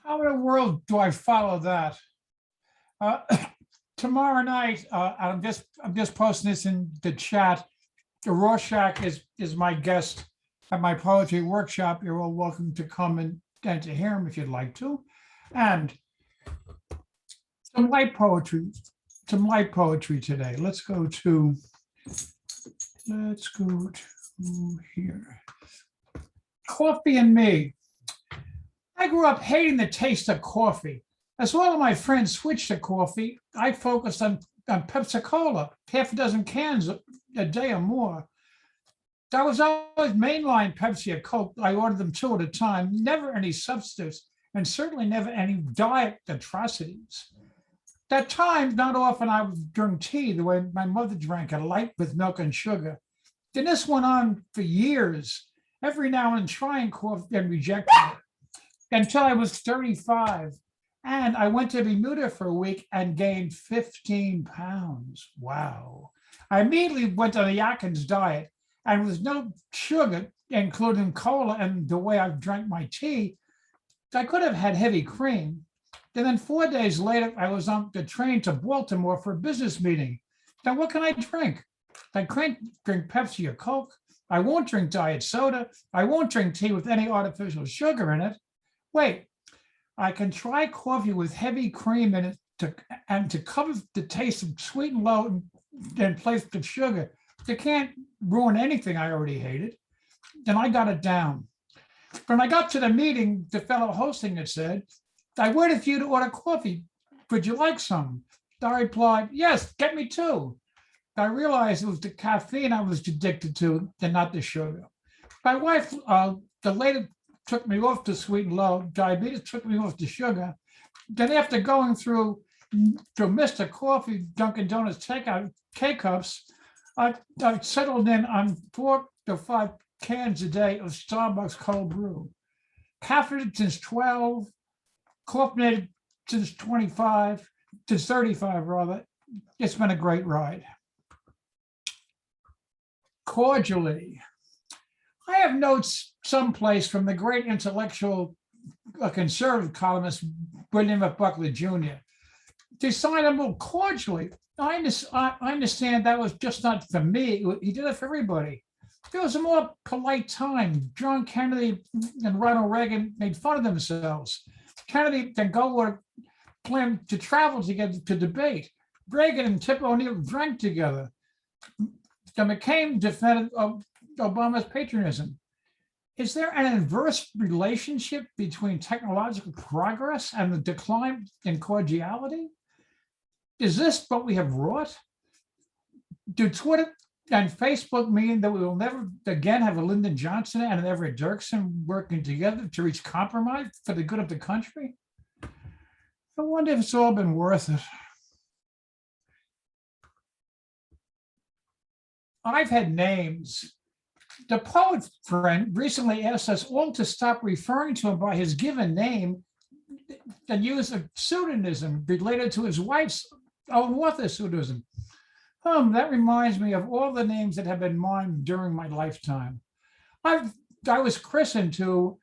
How in the world do I follow that? Uh, Tomorrow night, I'm just posting this in the chat. The Rorschach is my guest at my poetry workshop. You're all welcome to come and to hear him if you'd like to. And some light poetry, today. Let's go to here. Coffee and me. I grew up hating the taste of coffee. As a lot of my friends switched to coffee, I focused on Pepsi Cola, half a dozen cans a day or more. I was always mainline Pepsi or Coke. I ordered them two at a time, never any substitutes, and certainly never any diet atrocities. At times, not often, I would drink tea the way my mother drank it, light with milk and sugar. Then this went on for years, every now and then trying coffee and rejecting it, until I was 35. And I went to Bermuda for a week and gained 15 pounds. Wow. I immediately went on the Atkins diet, and with no sugar, including cola and the way I drank my tea, I could have had heavy cream. And then 4 days later, I was on the train to Baltimore for a business meeting. Now, what can I drink? I can't drink Pepsi or Coke. I won't drink diet soda. I won't drink tea with any artificial sugar in it. Wait, I can try coffee with heavy cream in it to cover the taste of sweet and low in place of sugar. It can't ruin anything I already hated. And I got it down. When I got to the meeting, the fellow hosting it said, I waited for you to order coffee. Would you like some? I replied, yes, get me two. I realized it was the caffeine I was addicted to and not the sugar. My wife, the lady took me off to sweet and low. Diabetes took me off to sugar. Then after going through Mr. Coffee, Dunkin' Donuts takeout K-Cups, I settled in on 4 to 5 cans a day of Starbucks cold brew. Caffeinated since 12, caffeinated since 25, to 35 rather. It's been a great ride. Cordially. I have notes someplace from the great intellectual conservative columnist William F. Buckley Jr. Designable cordially. I understand that was just not for me. He did it for everybody. It was a more polite time. John Kennedy and Ronald Reagan made fun of themselves. Kennedy and Goldwater planned to travel together to debate. Reagan and Tip O'Neill drank together. McCain defended Obama's patriotism. Is there an inverse relationship between technological progress and the decline in cordiality? Is this what we have wrought? Do Twitter and Facebook mean that we will never again have a Lyndon Johnson and an Everett Dirksen working together to reach compromise for the good of the country? I wonder if it's all been worth it. I've had names. The poet friend recently asked us all to stop referring to him by his given name and use a pseudonym related to his wife's own author pseudonym. That reminds me of all the names that have been mine during my lifetime. I was christened to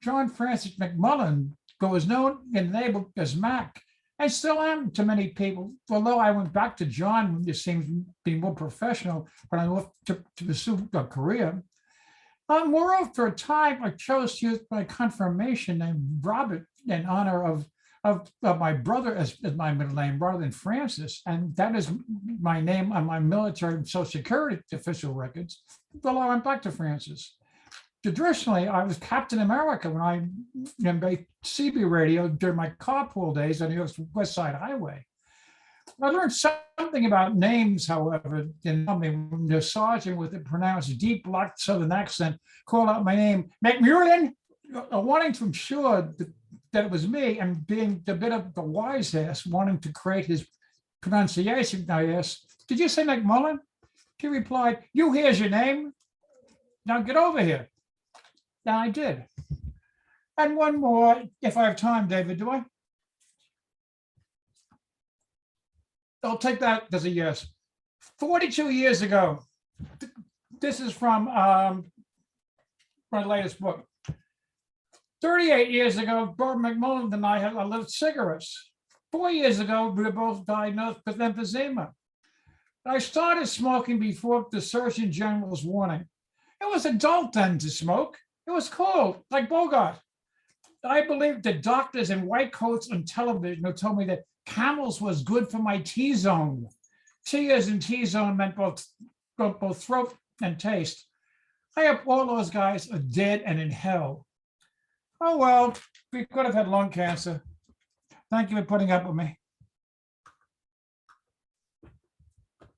John Francis McMullen, who was known in the neighborhood as Mac. I still am to many people, although I went back to John, it seems to be more professional when I left to pursue a career. Moreover, for a time, I chose to use my confirmation name, Robert, in honor of my brother as my middle name, rather than Francis. And that is my name on my military and Social Security official records, although I went back to Francis. Traditionally, I was Captain America when I made CB radio during my carpool days on New York's West Side Highway. I learned something about names, however, in when the sergeant with a pronounced deep black Southern accent called out my name, McMullen, wanting to ensure that it was me, and being a bit of the wise ass, wanting to create his pronunciation. I asked, did you say McMullen? He replied, you here's your name. Now get over here. And I did. And one more, if I have time, David, do I? I'll take that as a yes. 42 years ago, this is from my latest book. 38 years ago, Bob McMullen and I had lit cigarettes. 4 years ago, we were both diagnosed with emphysema. I started smoking before the Surgeon General's warning. It was adult then to smoke. It was cool, like Bogart. I believed the doctors in white coats on television who told me that Camels was good for my T-zone. T as in T-zone meant both throat and taste. I hope all those guys are dead and in hell. Oh, well, we could have had lung cancer. Thank you for putting up with me.